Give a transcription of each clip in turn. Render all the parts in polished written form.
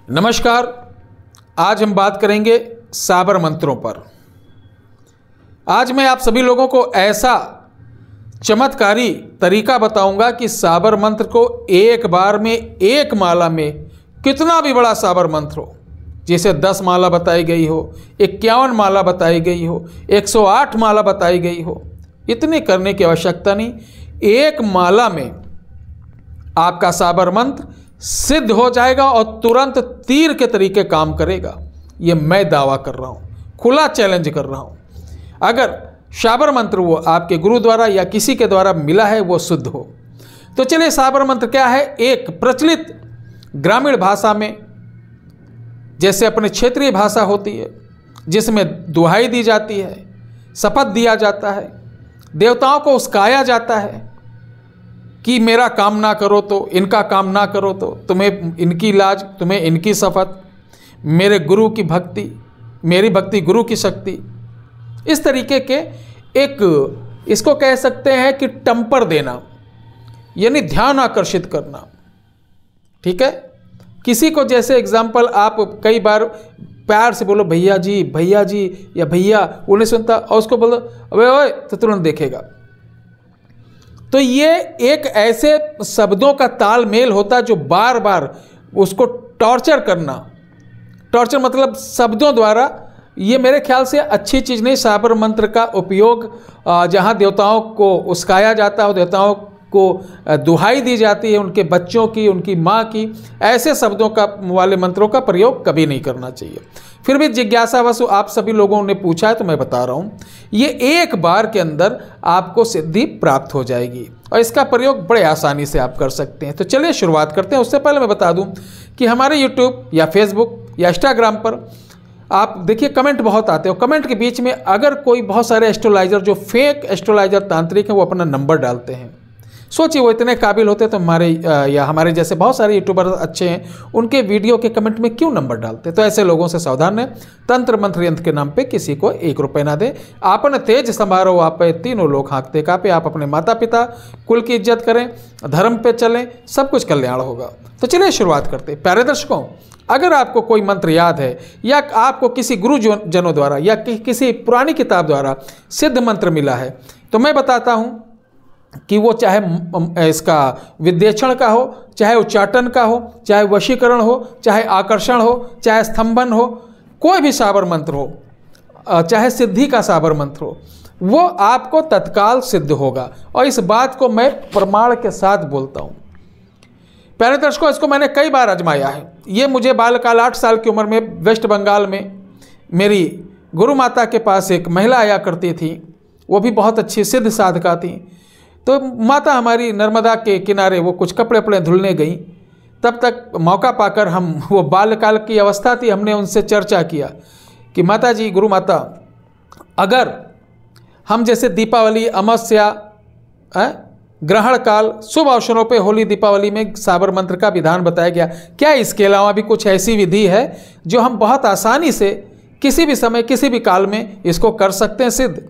नमस्कार। आज हम बात करेंगे साबर मंत्रों पर। आज मैं आप सभी लोगों को ऐसा चमत्कारी तरीका बताऊंगा कि साबर मंत्र को एक बार में एक माला में कितना भी बड़ा साबर मंत्र हो, जैसे 10 माला बताई गई हो, 51 माला बताई गई हो, 108 माला बताई गई हो, इतने करने की आवश्यकता नहीं। एक माला में आपका साबर मंत्र सिद्ध हो जाएगा और तुरंत तीर के तरीके काम करेगा। ये मैं दावा कर रहा हूँ, खुला चैलेंज कर रहा हूँ। अगर साबर मंत्र वो आपके गुरु द्वारा या किसी के द्वारा मिला है, वो शुद्ध हो, तो चलिए साबर मंत्र क्या है। एक प्रचलित ग्रामीण भाषा में, जैसे अपने क्षेत्रीय भाषा होती है, जिसमें दुहाई दी जाती है, शपथ दिया जाता है, देवताओं को उस्काया जाता है कि मेरा काम ना करो तो, इनका काम ना करो तो, तुम्हें इनकी लाज, तुम्हें इनकी शपथ, मेरे गुरु की भक्ति, मेरी भक्ति गुरु की शक्ति। इस तरीके के एक, इसको कह सकते हैं कि टम्पर देना, यानी ध्यान आकर्षित करना। ठीक है। किसी को जैसे एग्जाम्पल आप कई बार प्यार से बोलो भैया जी या भैया, वो नहीं सुनता और उसको बोलो अबे ओए, तो तुरंत देखेगा। तो ये एक ऐसे शब्दों का तालमेल होता है जो बार बार उसको टॉर्चर करना। टॉर्चर मतलब शब्दों द्वारा। ये मेरे ख्याल से अच्छी चीज़ नहीं। साबर मंत्र का उपयोग जहाँ देवताओं को उस्काया जाता है, देवताओं को दुहाई दी जाती है, उनके बच्चों की, उनकी माँ की, ऐसे शब्दों का वाले मंत्रों का प्रयोग कभी नहीं करना चाहिए। फिर भी जिज्ञासावश आप सभी लोगों ने पूछा है तो मैं बता रहा हूँ, ये एक बार के अंदर आपको सिद्धि प्राप्त हो जाएगी और इसका प्रयोग बड़े आसानी से आप कर सकते हैं। तो चलिए शुरुआत करते हैं। उससे पहले मैं बता दूँ कि हमारे यूट्यूब या फेसबुक या इंस्टाग्राम पर आप देखिए कमेंट बहुत आते हो। कमेंट के बीच में अगर कोई बहुत सारे एस्ट्रोलॉजर, जो फेक एस्ट्रोलॉजर तांत्रिक हैं, वो अपना नंबर डालते हैं। सोचिए वो इतने काबिल होते तो हमारे या हमारे जैसे बहुत सारे यूट्यूबर अच्छे हैं, उनके वीडियो के कमेंट में क्यों नंबर डालते। तो ऐसे लोगों से सावधान है। तंत्र मंत्र यंत्र के नाम पे किसी को 1 रुपये ना दे। आपने तेज समारोह आप पे तीनों लोग हाँकते कापे। आप अपने माता पिता कुल की इज्जत करें, धर्म पे चलें, सब कुछ कल्याण होगा। तो चलिए शुरुआत करते हैं। प्यारे दर्शकों, अगर आपको कोई मंत्र याद है या आपको किसी गुरुजनों द्वारा या किसी पुरानी किताब द्वारा सिद्ध मंत्र मिला है, तो मैं बताता हूँ कि वो चाहे इसका विद्वेषण का हो, चाहे उच्चाटन का हो, चाहे वशीकरण हो, चाहे आकर्षण हो, चाहे स्तंभन हो, कोई भी साबर मंत्र हो, चाहे सिद्धि का साबर मंत्र हो, वो आपको तत्काल सिद्ध होगा। और इस बात को मैं प्रमाण के साथ बोलता हूँ। प्यारे दर्शकों, इसको मैंने कई बार आजमाया है। ये मुझे बालकाल 8 साल की उम्र में वेस्ट बंगाल में मेरी गुरु माता के पास एक महिला आया करती थी। वो भी बहुत अच्छी सिद्ध साधका थी। तो माता हमारी नर्मदा के किनारे वो कुछ कपड़े वपड़े धुलने गई। तब तक मौका पाकर हम, वो बालकाल की अवस्था थी, हमने उनसे चर्चा किया कि माता जी, गुरु माता, अगर हम जैसे दीपावली, अमावस्या, ग्रहण काल, शुभ अवसरों पे, होली, दीपावली में साबर मंत्र का विधान बताया गया, क्या इसके अलावा भी कुछ ऐसी विधि है जो हम बहुत आसानी से किसी भी समय, किसी भी काल में इसको कर सकते हैं सिद्ध।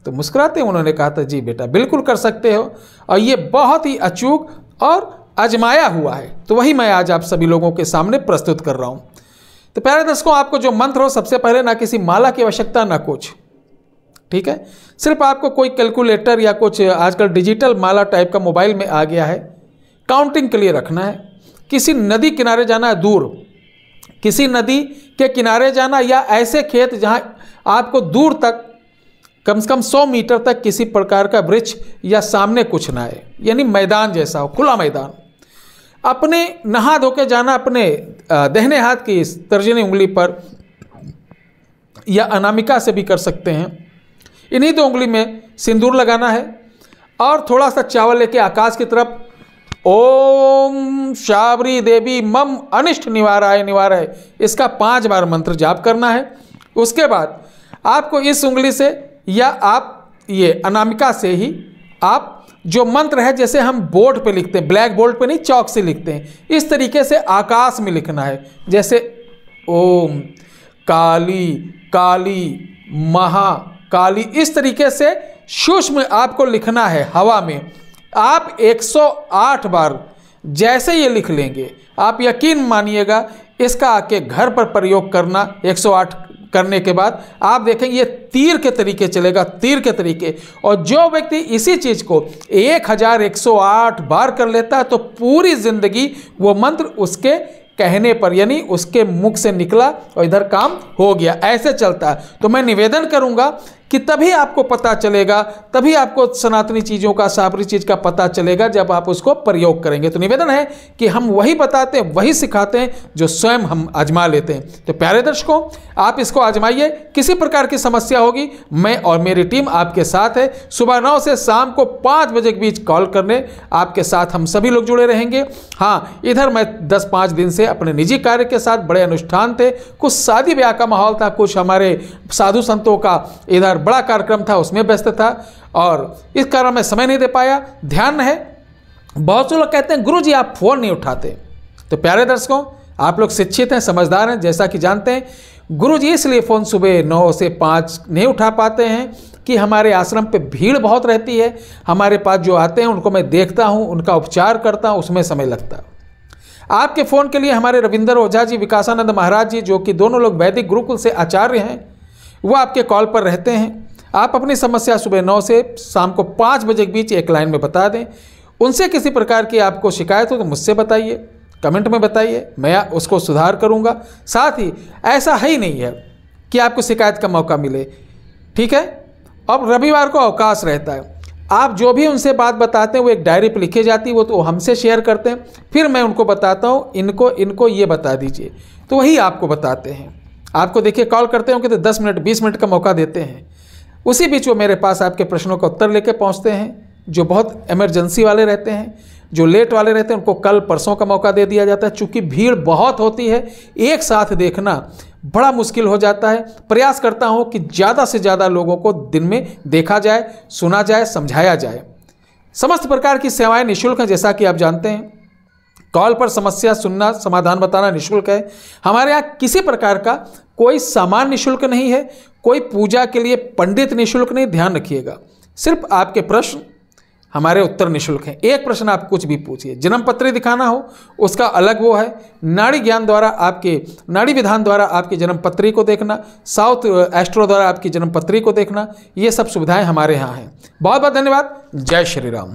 तो मुस्कुराते उन्होंने कहा था, जी बेटा बिल्कुल कर सकते हो, और ये बहुत ही अचूक और आजमाया हुआ है। तो वही मैं आज आप सभी लोगों के सामने प्रस्तुत कर रहा हूँ। तो प्यारे दर्शकों, आपको जो मंत्र हो, सबसे पहले ना किसी माला की आवश्यकता ना कुछ। ठीक है। सिर्फ आपको कोई कैलकुलेटर या कुछ आजकल डिजिटल माला टाइप का मोबाइल में आ गया है, काउंटिंग के लिए रखना है। किसी नदी किनारे जाना है, दूर किसी नदी के किनारे जाना, या ऐसे खेत जहाँ आपको दूर तक कम से कम 100 मीटर तक किसी प्रकार का वृक्ष या सामने कुछ ना है, यानी मैदान जैसा हो, खुला मैदान। अपने नहा धो के जाना अपने दाहिने हाथ की इस तर्जनी उंगली पर, या अनामिका से भी कर सकते हैं। इन्हीं 2 उंगली में सिंदूर लगाना है और थोड़ा सा चावल लेके आकाश की तरफ ओम शाबरी देवी मम अनिष्ट निवाराय निवाराय, इसका 5 बार मंत्र जाप करना है। उसके बाद आपको इस उंगली से या आप ये अनामिका से ही आप जो मंत्र है, जैसे हम बोर्ड पे लिखते हैं, ब्लैक बोर्ड पे नहीं, चौक से लिखते हैं, इस तरीके से आकाश में लिखना है। जैसे ओम काली काली महाकाली, इस तरीके से सूक्ष्म आपको लिखना है हवा में। आप 108 बार जैसे ये लिख लेंगे, आप यकीन मानिएगा इसका आके घर पर प्रयोग करना 108 करने के बाद आप देखेंगे ये तीर के तरीके चलेगा, तीर के तरीके। और जो व्यक्ति इसी चीज़ को 1108 बार कर लेता है तो पूरी जिंदगी वो मंत्र उसके कहने पर, यानी उसके मुख से निकला और इधर काम हो गया, ऐसे चलता है। तो मैं निवेदन करूंगा कि तभी आपको पता चलेगा, तभी आपको सनातनी चीज़ों का, साबरी चीज़ का पता चलेगा जब आप उसको प्रयोग करेंगे। तो निवेदन है कि हम वही बताते हैं, वही सिखाते हैं जो स्वयं हम आजमा लेते हैं। तो प्यारे दर्शकों, आप इसको आजमाइए। किसी प्रकार की समस्या होगी, मैं और मेरी टीम आपके साथ है। सुबह 9 से शाम को 5 बजे के बीच कॉल करने आपके साथ हम सभी लोग जुड़े रहेंगे। हाँ, इधर मैं 10-5 दिन से अपने निजी कार्य के साथ, बड़े अनुष्ठान थे, कुछ शादी ब्याह का माहौल था, कुछ हमारे साधु संतों का इधर बड़ा कार्यक्रम था, उसमें व्यस्त था और इस कारण मैं समय नहीं दे पाया। ध्यान है, बहुत से लोग कहते हैं गुरुजी आप फोन नहीं उठाते। तो प्यारे दर्शकों, आप लोग शिक्षित हैं, समझदार हैं, जैसा कि जानते हैं गुरुजी इसलिए फ़ोन सुबह 9 से 5 नहीं उठा पाते हैं कि हमारे आश्रम पे भीड़ बहुत रहती है। हमारे पास जो आते हैं उनको मैं देखता हूँ, उनका उपचार करता हूँ, उसमें समय लगता है। आपके फ़ोन के लिए हमारे रविंदर ओझा जी, विकासानंद महाराज जी, जो कि दोनों लोग वैदिक गुरुकुल से आचार्य हैं, वो आपके कॉल पर रहते हैं। आप अपनी समस्या सुबह 9 से शाम को 5 बजे के बीच एक लाइन में बता दें। उनसे किसी प्रकार की आपको शिकायत हो तो मुझसे बताइए, कमेंट में बताइए, मैं उसको सुधार करूंगा। साथ ही ऐसा है ही नहीं है कि आपको शिकायत का मौका मिले, ठीक है। अब रविवार को अवकाश रहता है, आप जो भी उनसे बात बताते हैं वो एक डायरी पर लिखी जाती है, वो तो हमसे शेयर करते हैं, फिर मैं उनको बताता हूँ इनको ये बता दीजिए, तो वही आपको बताते हैं। आपको देखिए कॉल करते होंगे तो 10 मिनट 20 मिनट का मौका देते हैं, उसी बीच वो मेरे पास आपके प्रश्नों का उत्तर लेके पहुंचते हैं। जो बहुत इमरजेंसी वाले रहते हैं, जो लेट वाले रहते हैं, उनको कल परसों का मौका दे दिया जाता है। चूँकि भीड़ बहुत होती है, एक साथ देखना बड़ा मुश्किल हो जाता है। प्रयास करता हूँ कि ज़्यादा से ज़्यादा लोगों को दिन में देखा जाए, सुना जाए, समझाया जाए। समस्त प्रकार की सेवाएँ निःशुल्क हैं, जैसा कि आप जानते हैं। कॉल पर समस्या सुनना, समाधान बताना निःशुल्क है। हमारे यहाँ किसी प्रकार का कोई सामान निःशुल्क नहीं है, कोई पूजा के लिए पंडित निःशुल्क नहीं, ध्यान रखिएगा। सिर्फ आपके प्रश्न, हमारे उत्तर निःशुल्क हैं। एक प्रश्न आप कुछ भी पूछिए। जन्म पत्री दिखाना हो उसका अलग वो है। नाड़ी ज्ञान द्वारा, आपके नाड़ी विधान द्वारा आपकी जन्म पत्री को देखना, साउथ एस्ट्रो द्वारा आपकी जन्म पत्री को देखना, ये सब सुविधाएं हमारे यहाँ हैं। बहुत बहुत धन्यवाद। जय श्री राम।